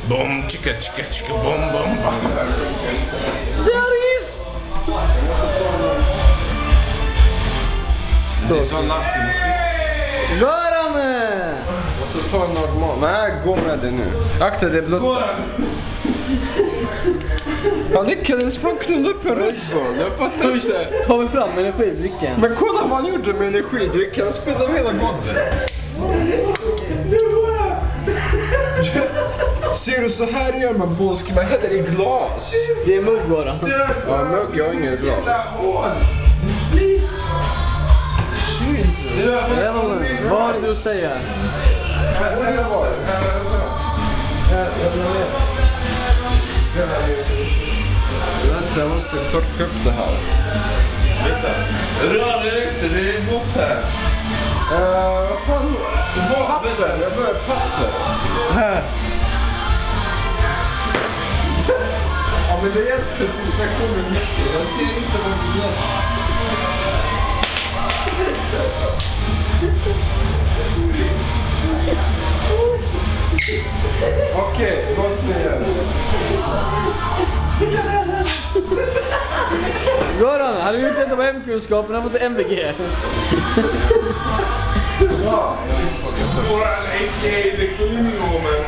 Bom, chicka, chicka, chicka, bom, bom, bom. Det är sån natten. Göran! Och så ta normal. Nej, gå med det nu. Akta, det är blott. Han lyckades fan knulla upp en Red Bull. Jag fattar inte. Kommer fram med energidrycken. Men kolla vad han gjorde med energidryck. Han spelade hela golvet. Ser du, så här gör man bolsk. Man häller i glas. Det är mugg, Göran. Ja, mugg. Jag har inget glas. Vad har du att säga? Vänta, jag måste torka upp det här. Rör dig inte, det är gott här. Vad fan? Papper, jag behöver papper. Här. Ja, men det hjälper till infektionen mycket. Jag ser inte vad det hjälper. Okej, vad säger du? Göran, hade du gjort detta på hemkunskapen? Han måste MVG. Ja, Våran a.k.a. The Cleaning Woman.